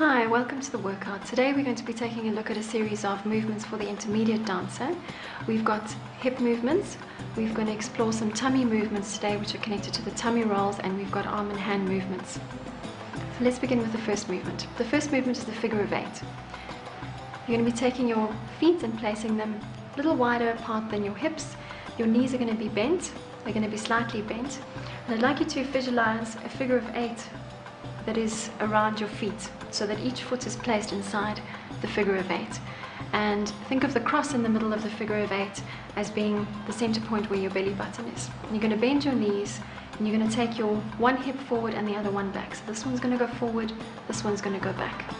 Hi, welcome to the workout. Today we're going to be taking a look at a series of movements for the intermediate dancer. We've got hip movements, we're going to explore some tummy movements today which are connected to the tummy rolls, and we've got arm and hand movements. So let's begin with the first movement. The first movement is the figure of eight. You're going to be taking your feet and placing them a little wider apart than your hips. Your knees are going to be bent, they're going to be slightly bent. And I'd like you to visualize a figure of eight that is around your feet, so that each foot is placed inside the figure of eight. And think of the cross in the middle of the figure of eight as being the center point where your belly button is. And you're going to bend your knees, and you're going to take your one hip forward and the other one back. So this one's going to go forward, this one's going to go back.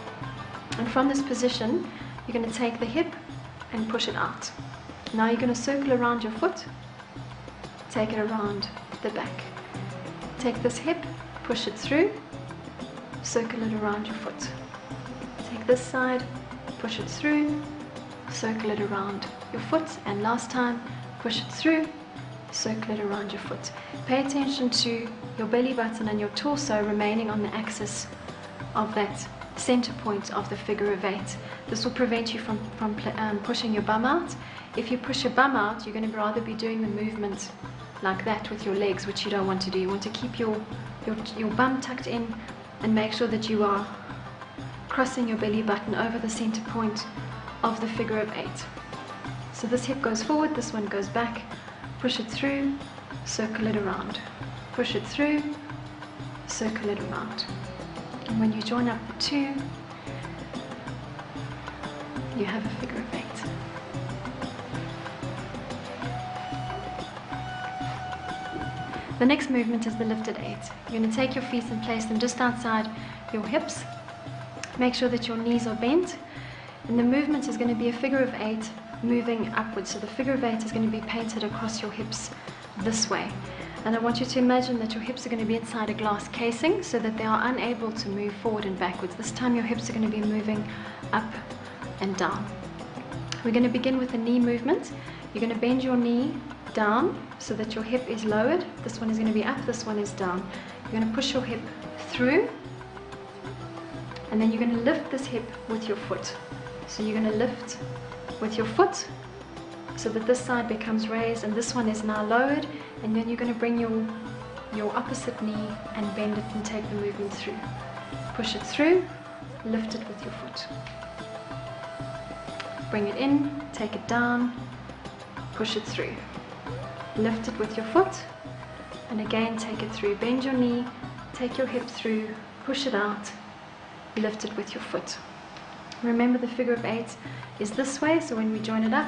And from this position, you're going to take the hip and push it out. Now you're going to circle around your foot, take it around the back. Take this hip, push it through, circle it around your foot. Take this side, push it through, circle it around your foot, and last time, push it through, circle it around your foot. Pay attention to your belly button and your torso remaining on the axis of that center point of the figure of eight. This will prevent you from pushing your bum out. If you push your bum out, you're going to rather be doing the movement like that with your legs, which you don't want to do. You want to keep your bum tucked in and make sure that you are crossing your belly button over the center point of the figure of eight. So this hip goes forward, this one goes back, push it through, circle it around, push it through, circle it around. And when you join up the two, you have a figure of eight. The next movement is the lifted eight. You're going to take your feet and place them just outside your hips. Make sure that your knees are bent. And the movement is going to be a figure of eight moving upwards. So the figure of eight is going to be painted across your hips this way. And I want you to imagine that your hips are going to be inside a glass casing so that they are unable to move forward and backwards. This time your hips are going to be moving up and down. We're going to begin with the knee movement. You're going to bend your knee down so that your hip is lowered. This one is going to be up, this one is down. You're going to push your hip through, and then you're going to lift this hip with your foot. So you're going to lift with your foot so that this side becomes raised and this one is now lowered, and then you're going to bring your opposite knee and bend it and take the movement through. Push it through, lift it with your foot. Bring it in, take it down, push it through. Lift it with your foot, and again take it through. Bend your knee, take your hip through, push it out, lift it with your foot. Remember, the figure of eight is this way, so when we join it up,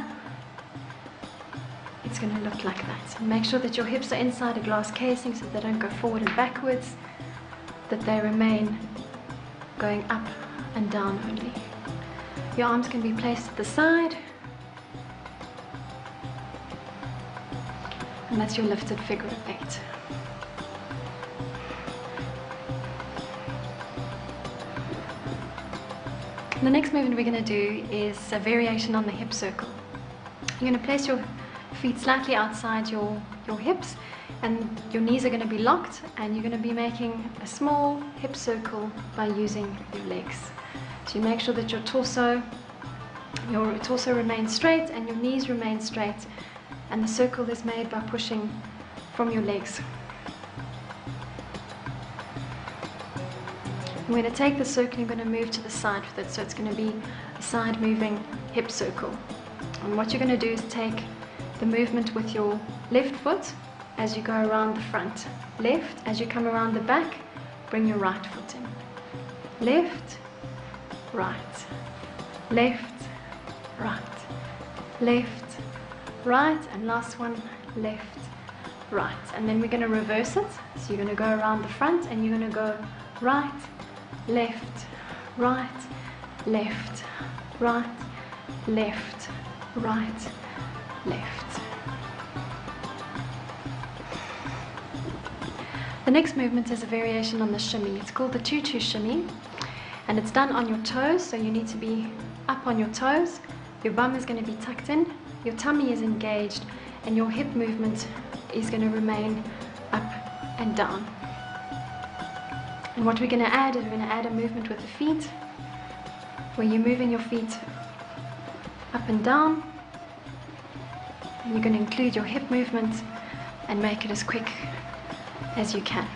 it's going to look like that. And make sure that your hips are inside a glass casing so they don't go forward and backwards, that they remain going up and down only. Your arms can be placed at the side, and that's your lifted figure of eight. The next movement we're going to do is a variation on the hip circle. You're going to place your feet slightly outside your hips, and your knees are going to be locked, and you're going to be making a small hip circle by using your legs. So you make sure that your torso remains straight and your knees remain straight, and the circle is made by pushing from your legs. We're going to take the circle and you're going to move to the side with it, so it's going to be a side moving hip circle. And what you're going to do is take the movement with your left foot as you go around the front. Left, as you come around the back, bring your right foot in. Left, right, left, right, left, right, and last one, left, right. And then we're going to reverse it. So you're going to go around the front and you're going to go right, left, right, left, right, left, right, left. The next movement is a variation on the shimmy. It's called the tutu shimmy, and it's done on your toes, so you need to be up on your toes. Your bum is going to be tucked in, your tummy is engaged, and your hip movement is going to remain up and down. And what we're going to add is we're going to add a movement with the feet where you're moving your feet up and down, and you're going to include your hip movement and make it as quick as you can.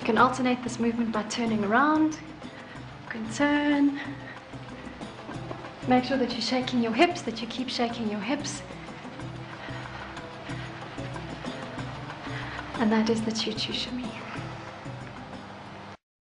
You can alternate this movement by turning around. You can turn. Make sure that you're shaking your hips, that you keep shaking your hips. And that is the choo-choo shimmy.